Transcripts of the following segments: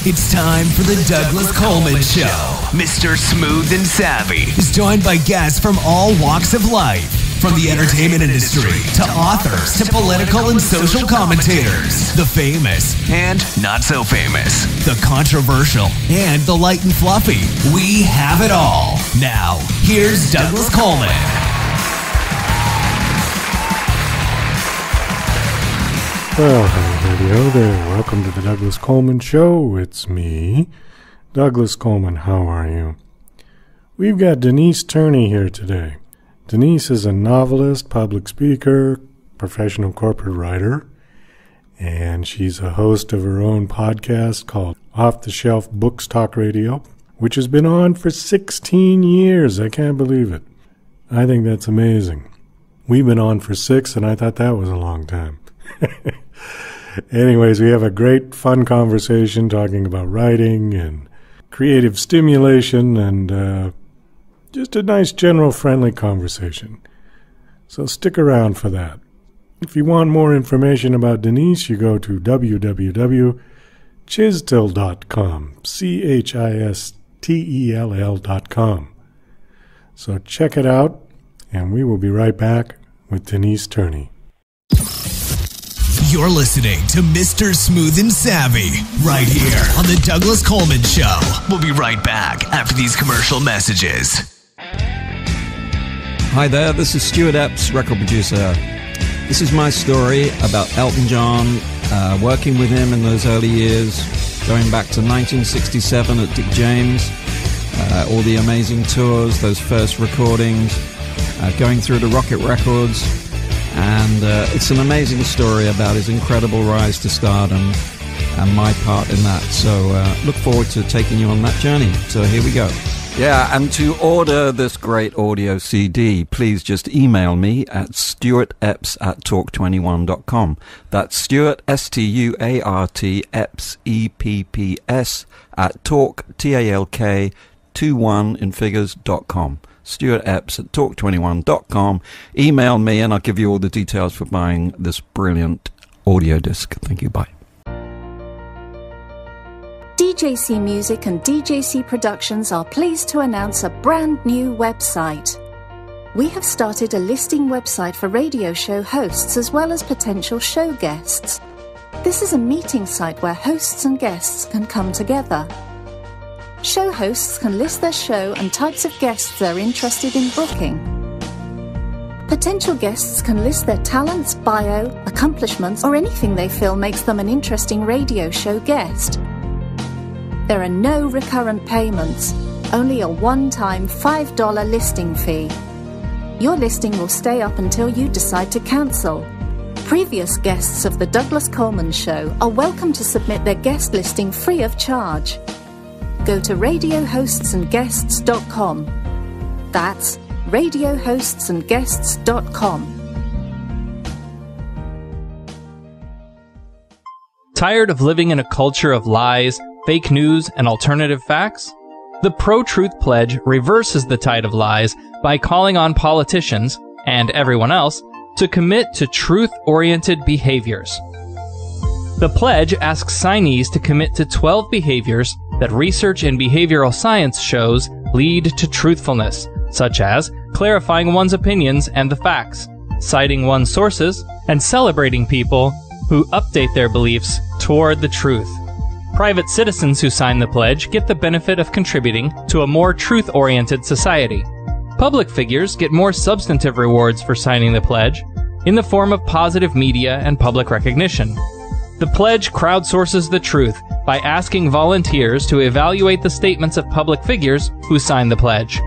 It's time for the Douglas Coleman Show. Mr. Smooth and Savvy is joined by guests from all walks of life, from the entertainment industry to authors to political and social commentators, the famous and not so famous, the controversial and the light and fluffy. We have it all. Now, here's Douglas Coleman. Well, hello there. Welcome to the Douglas Coleman Show. It's me, Douglas Coleman. How are you? We've got Denise Turney here today. Denise is a novelist, public speaker, professional corporate writer, and she's a host of her own podcast called Off the Shelf Books Talk Radio, which has been on for 16 years. I can't believe it. I think that's amazing. We've been on for 6, and I thought that was a long time. Anyways, we have a great, fun conversation talking about writing and creative stimulation and just a nice, general, friendly conversation. So stick around for that. If you want more information about Denise, you go to www.chistel.com, CHISTELL.com. So check it out, and we will be right back with Denise Turney. You're listening to Mr. Smooth and Savvy right here on the Douglas Coleman Show. We'll be right back after these commercial messages. Hi there, this is Stuart Epps, record producer. This is my story about Elton John, working with him in those early years, going back to 1967 at Dick James, all the amazing tours, those first recordings, going through to Rocket Records. And it's an amazing story about his incredible rise to stardom and my part in that. So look forward to taking you on that journey. So here we go. Yeah, and to order this great audio CD, please just email me at stuartepps@talk21.com. That's Stuart, Stuart, Epps, EPPS, at talk, TALK, 21 in figures.com. Stuart Epps at talk21.com. Email me and I'll give you all the details for buying this brilliant audio disc. Thank you. Bye. DJC Music and DJC Productions are pleased to announce a brand new website. We have started a listing website for radio show hosts as well as potential show guests. This is a meeting site where hosts and guests can come together. Show hosts can list their show and types of guests they're interested in booking. Potential guests can list their talents, bio, accomplishments, or anything they feel makes them an interesting radio show guest. There are no recurrent payments, only a one-time $5 listing fee. Your listing will stay up until you decide to cancel. Previous guests of The Douglas Coleman Show are welcome to submit their guest listing free of charge. Go to radiohostsandguests.com. That's radiohostsandguests.com. Tired of living in a culture of lies, fake news, and alternative facts? The Pro-Truth Pledge reverses the tide of lies by calling on politicians, and everyone else, to commit to truth-oriented behaviors. The pledge asks signees to commit to 12 behaviors that research in behavioral science shows lead to truthfulness, such as clarifying one's opinions and the facts, citing one's sources, and celebrating people who update their beliefs toward the truth. Private citizens who sign the pledge get the benefit of contributing to a more truth-oriented society. Public figures get more substantive rewards for signing the pledge in the form of positive media and public recognition. The pledge crowdsources the truth by asking volunteers to evaluate the statements of public figures who sign the pledge.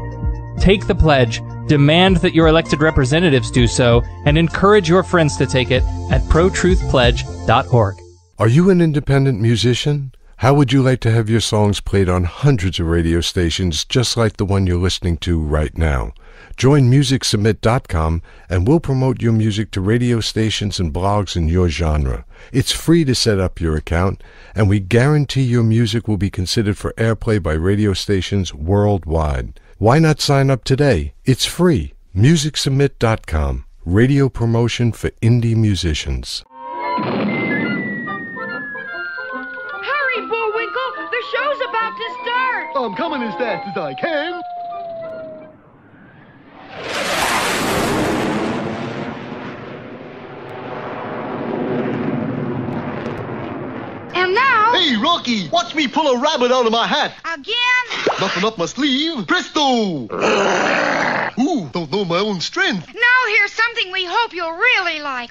Take the pledge, demand that your elected representatives do so, and encourage your friends to take it at protruthpledge.org. Are you an independent musician? How would you like to have your songs played on hundreds of radio stations just like the one you're listening to right now? Join MusicSubmit.com and we'll promote your music to radio stations and blogs in your genre. It's free to set up your account, and we guarantee your music will be considered for airplay by radio stations worldwide. Why not sign up today? It's free. MusicSubmit.com. Radio promotion for indie musicians. Hurry, Boo! Winkle. The show's about to start. I'm coming as fast as I can. And now... Hey, Rocky, watch me pull a rabbit out of my hat. Again? Nothing up my sleeve. Presto! Ooh, don't know my own strength. Now here's something we hope you'll really like.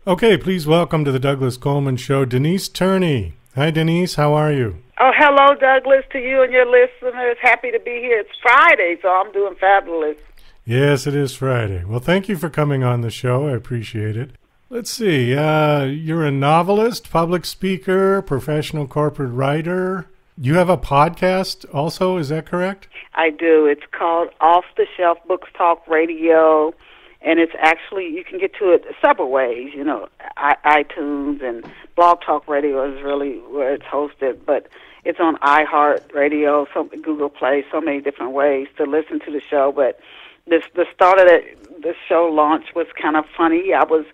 Okay, please welcome to the Douglas Coleman Show, Denise Turney. Hi, Denise. How are you? Oh, hello, Douglas, to you and your listeners. Happy to be here. It's Friday, so I'm doing fabulous. Yes, it is Friday. Well, thank you for coming on the show. I appreciate it. Let's see. You're a novelist, public speaker, professional corporate writer. You have a podcast also, is that correct? I do. It's called Off the Shelf Books Talk Radio, and it's actually, you can get to it several ways. You know, iTunes and Blog Talk Radio is really where it's hosted, but it's on iHeart Radio, Google Play, so many different ways to listen to the show. But the start of the show launch was kind of funny. I was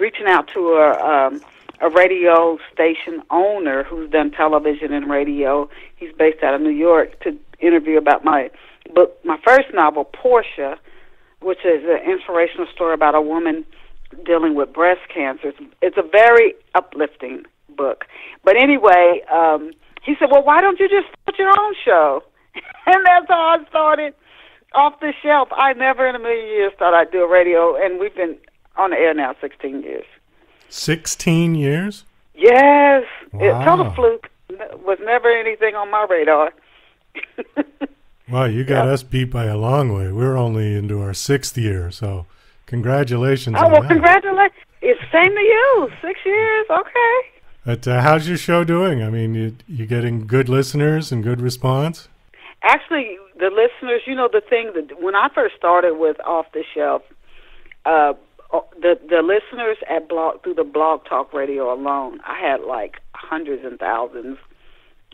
reaching out to a radio station owner who's done television and radio. He's based out of New York, to interview about my book, my first novel, Portia, which is an inspirational story about a woman dealing with breast cancer. It's a very uplifting book. But anyway, he said, well, why don't you just start your own show? And that's how I started Off the Shelf. I never in a million years thought I'd do a radio, and we've been on the air now 16 years. 16 years? Yes. Wow. It's total fluke. Was never anything on my radar. Wow, you got us beat by a long way. We're only into our 6th year, so congratulations on that. Congratulations. It's same to you. 6 years, okay. But how's your show doing? I mean, you getting good listeners and good response? Actually, the listeners, you know, the thing that when I first started with Off the Shelf, the listeners at through the Blog Talk Radio alone, I had like hundreds and thousands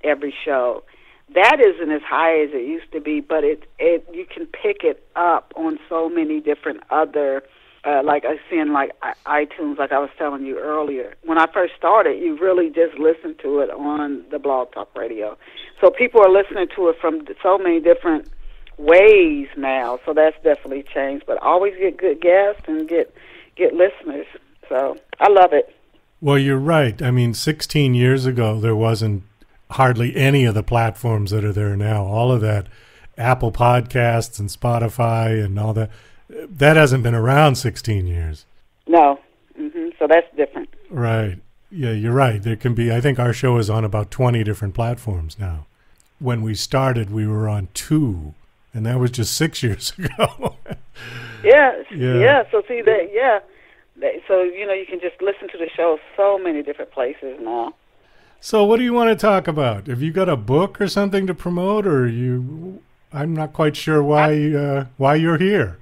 every show. That isn't as high as it used to be, but you can pick it up on so many different other, like I see in like iTunes, like I was telling you earlier. When I first started, you really just listened to it on the Blog Talk Radio. So people are listening to it from so many different ways now, so that's definitely changed. But always get good guests and get listeners. So I love it. Well, you're right. I mean, 16 years ago, there wasn't hardly any of the platforms that are there now. All of that, Apple Podcasts and Spotify and all that, that hasn't been around 16 years. No. So that's different. Right. Yeah, you're right. There can be, I think our show is on about 20 different platforms now. When we started, we were on 2, and that was just 6 years ago. Yeah. So see that, yeah. So, you know, you can just listen to the show so many different places now. So what do you want to talk about? Have you got a book or something to promote, or I'm not quite sure why you're here.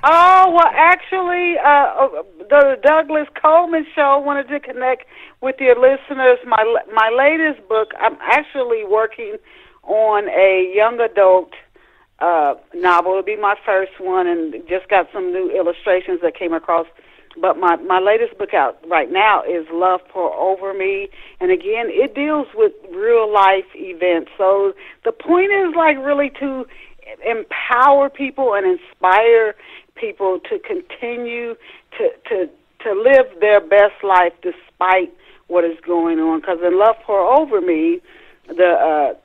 Oh, well, actually, the Douglas Coleman Show wanted to connect with your listeners. My latest book, I'm actually working on a young adult novel. It'll be my first one, and just got some new illustrations that came across. But my latest book out right now is Love Pour Over Me. And again, it deals with real life events. So the point is like really to empower people and inspire people to continue to live their best life despite what is going on. Because in Love Pour Over Me, the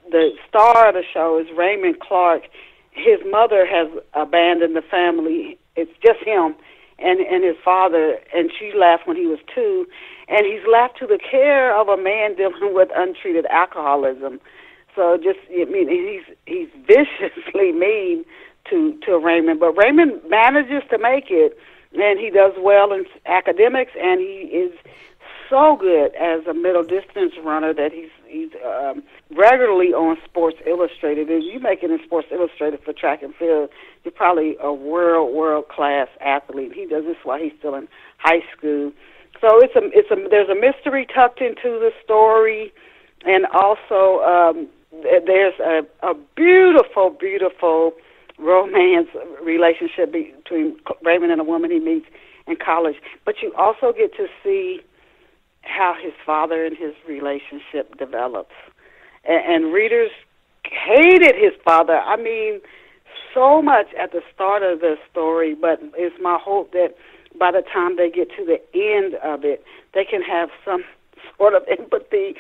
star of the show is Raymond Clark. His mother has abandoned the family. It's just him and his father, and she left when he was 2, and he's left to the care of a man dealing with untreated alcoholism. So just, I mean, he's viciously mean to Raymond, but Raymond manages to make it, and he does well in academics, and he is so good as a middle distance runner that he's regularly on Sports Illustrated. If you make it in Sports Illustrated for track and field, you're probably a world class athlete. He does this while he's still in high school. So there's a mystery tucked into the story, and also there's a beautiful romance relationship between Raymond and a woman he meets in college. But you also get to see how his father and his relationship develops. And readers hated his father. I mean, so much at the start of the story, but it's my hope that by the time they get to the end of it, they can have some sort of empathy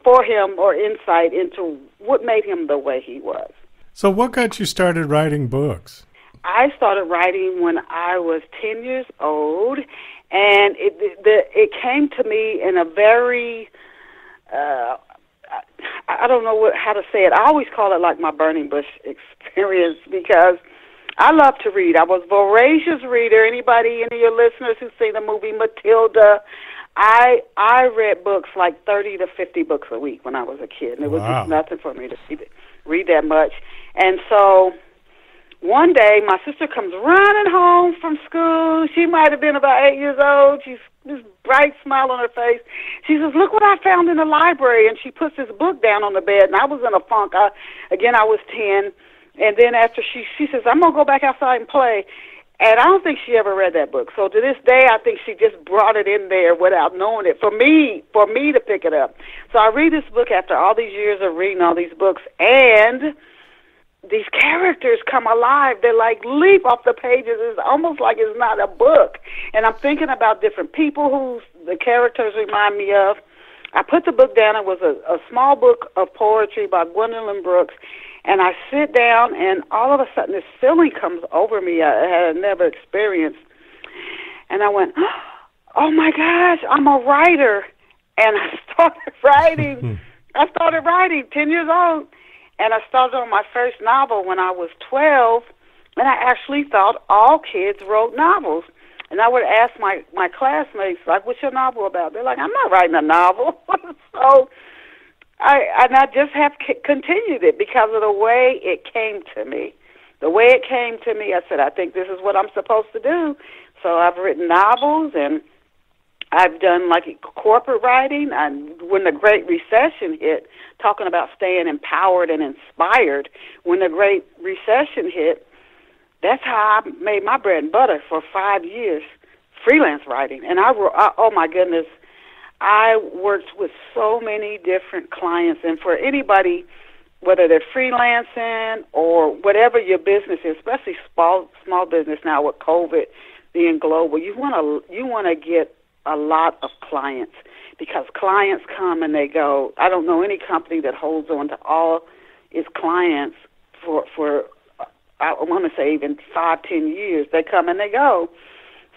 for him or insight into what made him the way he was. So what got you started writing books? I started writing when I was 10 years old, and it came to me in a very, I don't know how to say it. I always call it like my burning bush experience because I love to read. I was a voracious reader. Any of your listeners who've seen the movie Matilda, I read books like 30 to 50 books a week when I was a kid, and it was just nothing for me to read that much. And so one day, my sister comes running home from school. She might have been about 8 years old. She's this bright smile on her face. She says, "Look what I found in the library." And she puts this book down on the bed, and I was in a funk. I was 10. And then after she says, "I'm going to go back outside and play." And I don't think she ever read that book. So to this day, I think she just brought it in there without knowing it for me to pick it up. So I read this book after all these years of reading all these books, and these characters come alive. They like leap off the pages. It's almost like it's not a book. And I'm thinking about different people who the characters remind me of. I put the book down. It was a small book of poetry by Gwendolyn Brooks. And I sit down, and all of a sudden this feeling comes over me I had never experienced. And I went, "Oh, my gosh, I'm a writer." And I started writing. 10 years old. And I started on my first novel when I was 12, and I actually thought all kids wrote novels. And I would ask my classmates, like, "What's your novel about?" They're like, "I'm not writing a novel." So I just have continued it because of the way it came to me. The way it came to me, I said, I think this is what I'm supposed to do. So I've written novels, and I've done like corporate writing. When the Great Recession hit, talking about staying empowered and inspired. When the Great Recession hit, that's how I made my bread and butter for 5 years, freelance writing. And oh my goodness, I worked with so many different clients. And for anybody, whether they're freelancing or whatever your business is, especially small business now with COVID being global, you want to get a lot of clients, because clients come and they go. I don't know any company that holds on to all its clients for I want to say even 5-10 years. They come and they go.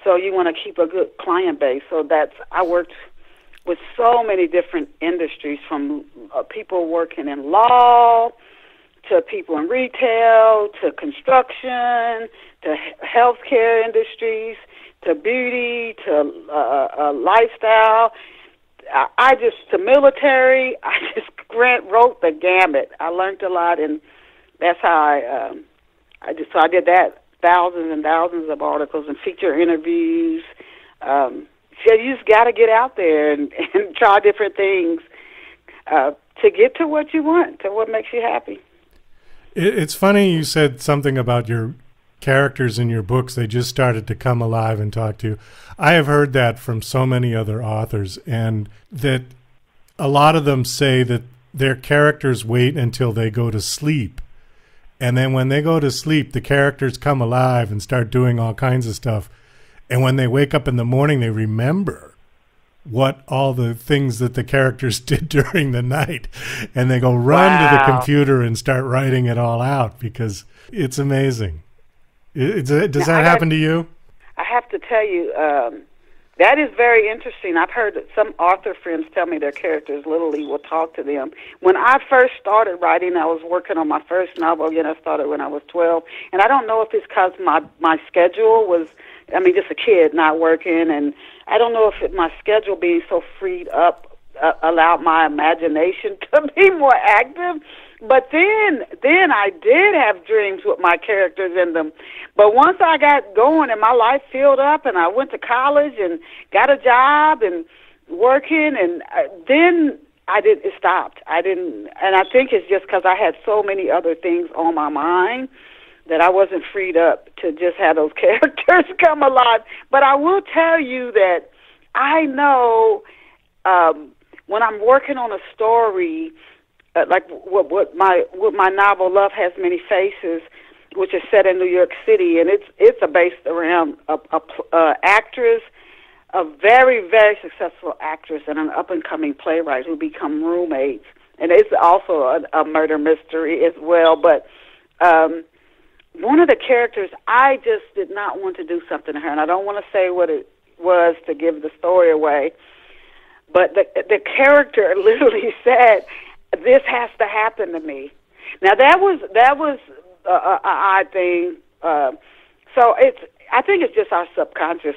So you want to keep a good client base. So I worked with so many different industries, from people working in law to people in retail to construction to healthcare industries to beauty to lifestyle. The military. I just wrote the gamut. I learned a lot, and that's how I did that. Thousands and thousands of articles and feature interviews. So you just got to get out there and try different things to get to what you want, to what makes you happy. It's funny you said something about your characters in your books. They just started to come alive and talk to you. I have heard that from so many other authors, and that a lot of them say that their characters wait until they go to sleep. And then when they go to sleep, the characters come alive and start doing all kinds of stuff. And when they wake up in the morning, they remember what all the things that the characters did during the night. And they go run to the computer and start writing it all out, because it's amazing. Does that happen to you? I have to tell you, that is very interesting. I've heard that some author friends tell me their characters literally will talk to them. When I first started writing, I was working on my first novel. Again, I started when I was 12. And I don't know if it's because my schedule was, just a kid not working. And I don't know if my schedule being so freed up allowed my imagination to be more active. But then I did have dreams with my characters in them. But once I got going and my life filled up and I went to college and got a job and working, and then it stopped. And I think it's just because I had so many other things on my mind that I wasn't freed up to just have those characters come alive. But I will tell you that I know when I'm working on a story, like what my novel Love Has Many Faces, which is set in New York City, and it's based around a actress, a very, very successful actress, and an up-and-coming playwright who become roommates. And it's also a murder mystery as well. But one of the characters, I just did not want to do something to her, and I don't want to say what it was to give the story away. But the character literally said, "This has to happen to me." Now that was an odd thing. So I think it's just our subconscious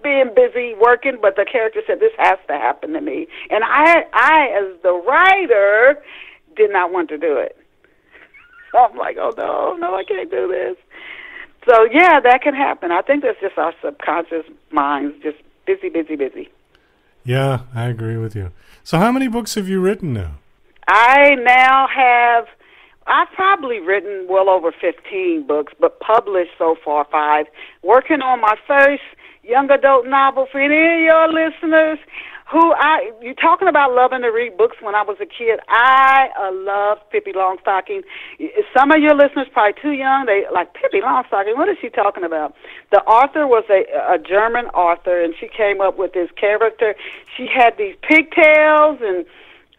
being busy working, but the character said, "This has to happen to me," and I as the writer did not want to do it. So I'm like, "Oh no, I can't do this." So yeah, that can happen. I think that's just our subconscious minds, just busy. Yeah, I agree with you. So how many books have you written now? I've probably written well over 15 books, but published so far 5. Working on my first young adult novel for any of your listeners you're talking about loving to read books when I was a kid. I loved Pippi Longstocking. Some of your listeners probably too young. They like, Pippi Longstocking, what is she talking about? The author was a German author, and she came up with this character. She had these pigtails, and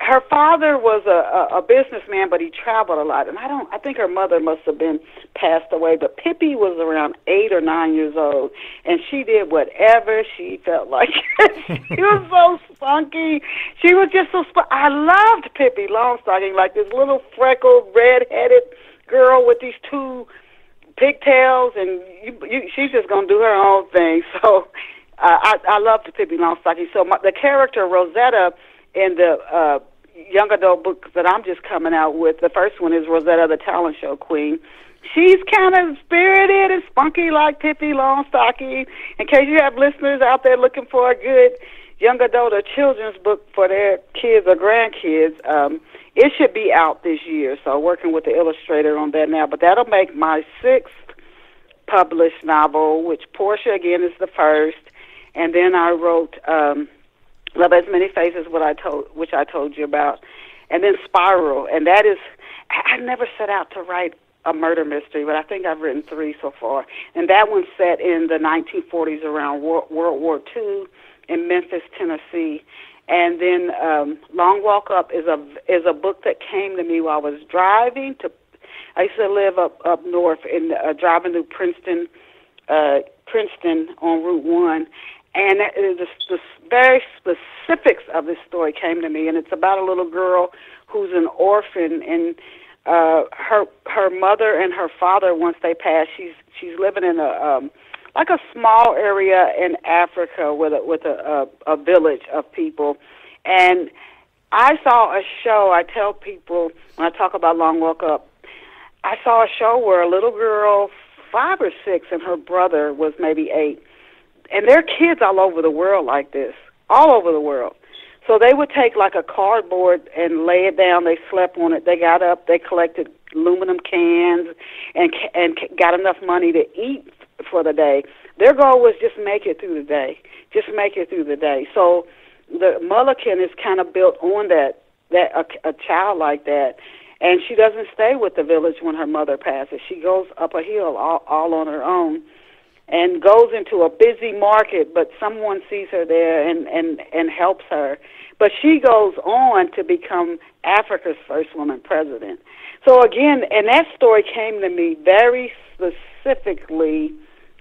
her father was a businessman, but he traveled a lot. And I think her mother must have been passed away, but Pippi was around 8 or 9 years old, and she did whatever she felt like. She was so spunky. She was just so I loved Pippi Longstocking, like this little freckled, red-headed girl with these 2 pigtails, and she's just going to do her own thing. So I loved Pippi Longstocking. So the character Rosetta in the young adult book that I'm just coming out with, the first one is Rosetta, the talent show queen. She's kind of spirited and spunky like Pippi Longstocking. In case you have listeners out there looking for a good young adult or children's book for their kids or grandkids, it should be out this year. So working with the illustrator on that now. But that'll make my 6th published novel, which Portia, again, is the first. And then I wrote Love Has Many Faces, which I told you about, and then Spiral, and that is, I never set out to write a murder mystery, but I think I've written 3 so far, and that one's set in the 1940s around World War II in Memphis, Tennessee, and then Long Walk Up is a book that came to me while I was driving to. I used to live up north in driving through Princeton on Route 1. And the very specifics of this story came to me, and it's about a little girl who's an orphan, and her mother and her father, once they pass, she's living in a small area in Africa with a village of people. And I saw a show. I tell people when I talk about Long Walk Up, I saw a show where a little girl, 5 or 6, and her brother was maybe 8. And there are kids all over the world like this, all over the world. So they would take like a cardboard and lay it down. They slept on it. They got up. They collected aluminum cans and got enough money to eat for the day. Their goal was just make it through the day, just make it through the day. So the Mulligan is kind of built on that a child like that. And she doesn't stay with the village when her mother passes. She goes up a hill all on her own, and goes into a busy market, but someone sees her there and helps her. But she goes on to become Africa's first woman president. So again, and that story came to me very specifically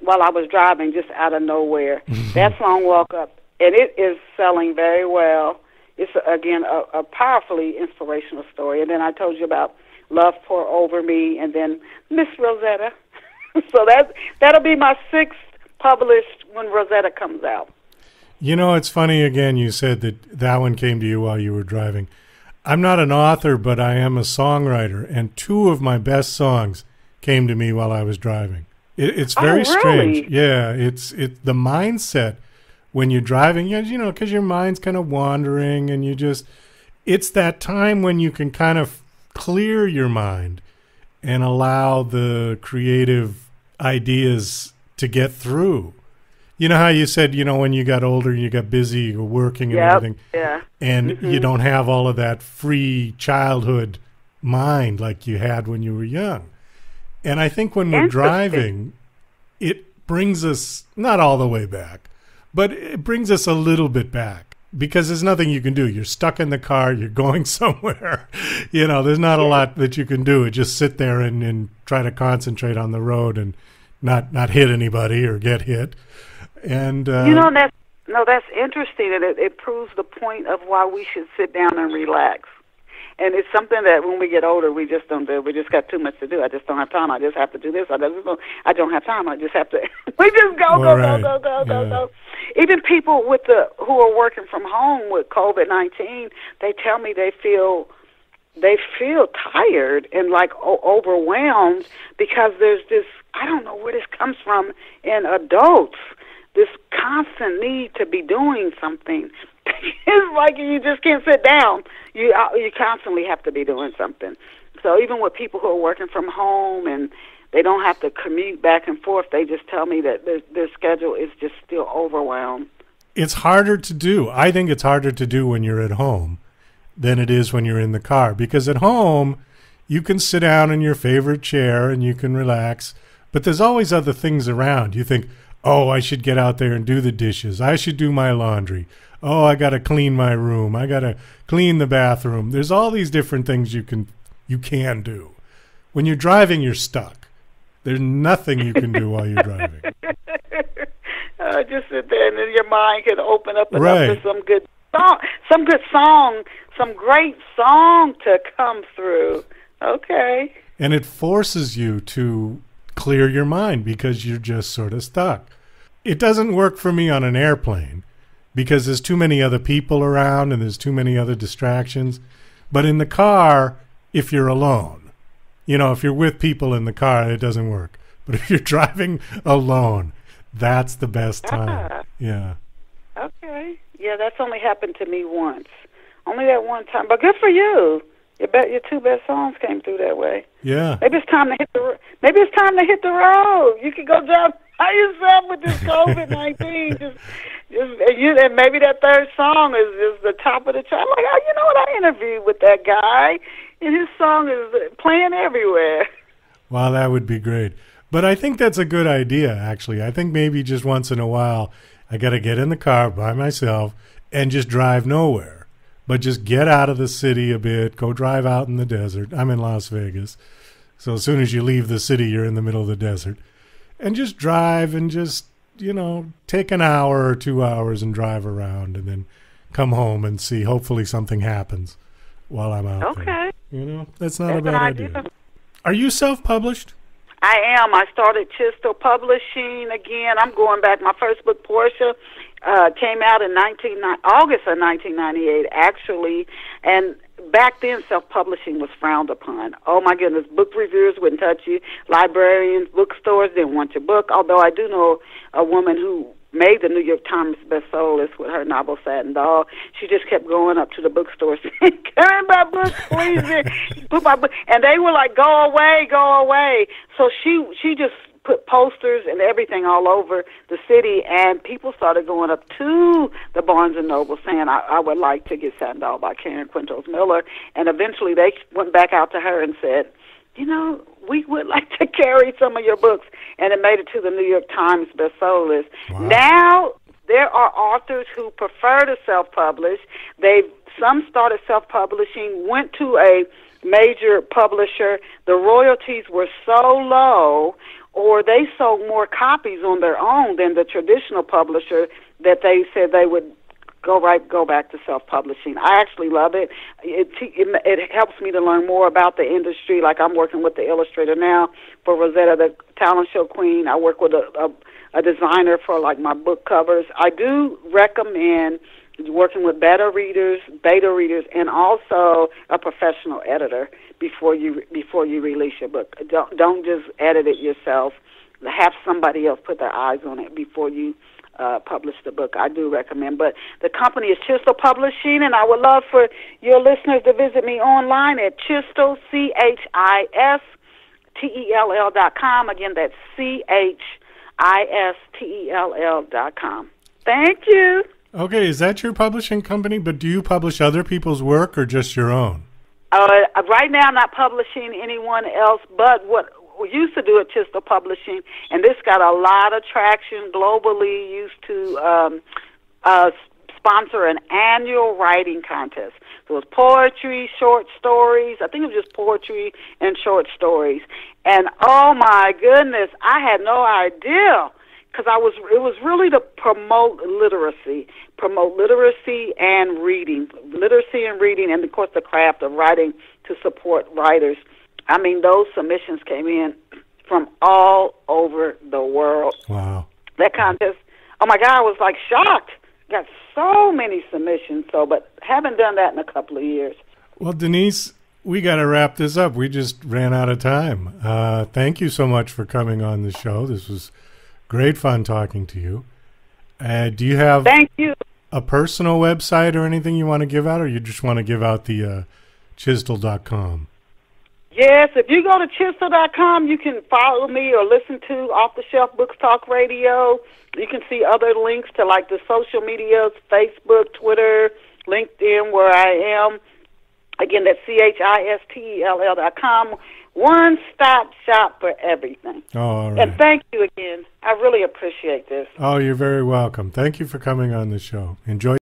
while I was driving just out of nowhere. That's Long Walk Up, and it is selling very well. It's, again, a powerfully inspirational story. And then I told you about Love Pour Over Me, and then Miss Rosetta. So that'll be my 6th published when Rosetta comes out. You know, it's funny, again, you said that one came to you while you were driving. I'm not an author, but I am a songwriter, and 2 of my best songs came to me while I was driving. It's very strange. Yeah, it's the mindset when you're driving, you know, because your mind's kind of wandering, and it's that time when you can kind of clear your mind and allow the creative ideas to get through. You know how you said, when you got older, you got busy, you were working and everything. Yeah. And you don't have all of that free childhood mind like you had when you were young. And I think when we're driving, it brings us not all the way back, but it brings us a little bit back because there's nothing you can do. You're stuck in the car. You're going somewhere. There's not a lot that you can do. Just sit there and try to concentrate on the road and not hit anybody or get hit. And that's interesting, and it proves the point of why we should sit down and relax. And it's something that when we get older, we just don't do. We just got too much to do. I just don't have time. I just have to do this. I don't have time. I just have to. We just go. Even people who are working from home with COVID-19, they tell me they feel tired and like overwhelmed because there's this. I don't know where this comes from in adults. This constant need to be doing something. It's like you just can't sit down. You constantly have to be doing something. So even with people who are working from home and they don't have to commute back and forth, they just tell me that their schedule is just still overwhelmed. It's harder to do. I think it's harder to do when you're at home than it is when you're in the car. Because at home, you can sit down in your favorite chair and you can relax. But there's always other things around. You think, oh, I should get out there and do the dishes. I should do my laundry. Oh, I got to clean my room. I got to clean the bathroom. There's all these different things you can do. When you're driving, you're stuck. There's nothing you can do while you're driving. Just sit there, and then your mind can open up enough for some good song, some great song to come through. Okay. And it forces you to clear your mind because you're just sort of stuck. It doesn't work for me on an airplane because there's too many other people around and there's too many other distractions. But in the car, if you're alone, if you're with people in the car, it doesn't work. But if you're driving alone, that's the best time. Yeah. Okay. Yeah, that's only happened to me once. Only that one time. But good for you. Your two best songs came through that way. Yeah. Maybe it's time to hit the road. You can go drive by yourself with this COVID-19. And maybe that third song is just the top of the chart. I'm like, you know what? I interviewed with that guy, and his song is playing everywhere. Wow, that would be great. But I think that's a good idea, actually. I think maybe just once in a while, I got to get in the car by myself and just drive nowhere. But just get out of the city a bit, go drive out in the desert. I'm in Las Vegas. So as soon as you leave the city, you're in the middle of the desert. And just drive and just, take an hour or 2 hours and drive around and then come home and see. Hopefully something happens while I'm out there. Okay. That's not a bad idea. Are you self-published? I am. I started Chistel Publishing again. I'm going back. My first book, Portia, came out in August of 1998, actually. And back then, self-publishing was frowned upon. Oh, my goodness. Book reviewers wouldn't touch you. Librarians, bookstores didn't want your book. Although I do know a woman who made the New York Times bestseller list with her novel Satin Doll. She just kept going up to the bookstore saying, "Carry my book, please, put my book." And they were like, "Go away, go away." So she just put posters and everything all over the city, and people started going up to the Barnes & Noble saying, I would like to get Satin Doll by Karen Quintos Miller. And eventually they went back out to her and said, we would like to carry some of your books. And it made it to the New York Times bestseller list. Wow. Now, there are authors who prefer to self-publish. Some started self-publishing, went to a major publisher. The royalties were so low, or they sold more copies on their own than the traditional publisher, that they said they would go back to self-publishing. I actually love it. It helps me to learn more about the industry. Like I'm working with the illustrator now for Rosetta, the talent show queen. I work with a designer for like my book covers. I do recommend working with beta readers, and also a professional editor before you release your book. Don't just edit it yourself. Have somebody else put their eyes on it before you publish the book. I do recommend. But the company is Chistel Publishing, and I would love for your listeners to visit me online at Chistel, CHISTELL.com. Again, that's CHISTELL.com. ISTELL.com. Thank you. Okay, is that your publishing company? But do you publish other people's work or just your own? Right now, I'm not publishing anyone else, but what we used to do at Chisel Publishing, and this got a lot of traction globally, used to sponsor an annual writing contest. So it was poetry, short stories. I think it was just poetry and short stories. And oh my goodness, I had no idea, because it was really to promote literacy and reading, and of course the craft of writing to support writers. I mean, those submissions came in from all over the world. Wow. That contest, oh my God, I was like shocked. Got so many submissions, but haven't done that in a couple of years. Well, Denise, we got to wrap this up. We just ran out of time. Thank you so much for coming on the show. This was great fun talking to you. Do you have Thank you. a personal website or anything you want to give out, or you just want to give out the Chisel.com? Yes, if you go to Chisel.com, you can follow me or listen to Off the Shelf Books Talk Radio. You can see other links to like the social medias, Facebook, Twitter, LinkedIn, where I am. Again, that's CHISTELL.com. One-stop shop for everything. Oh, all right. And thank you again. I really appreciate this. Oh, you're very welcome. Thank you for coming on the show. Enjoy.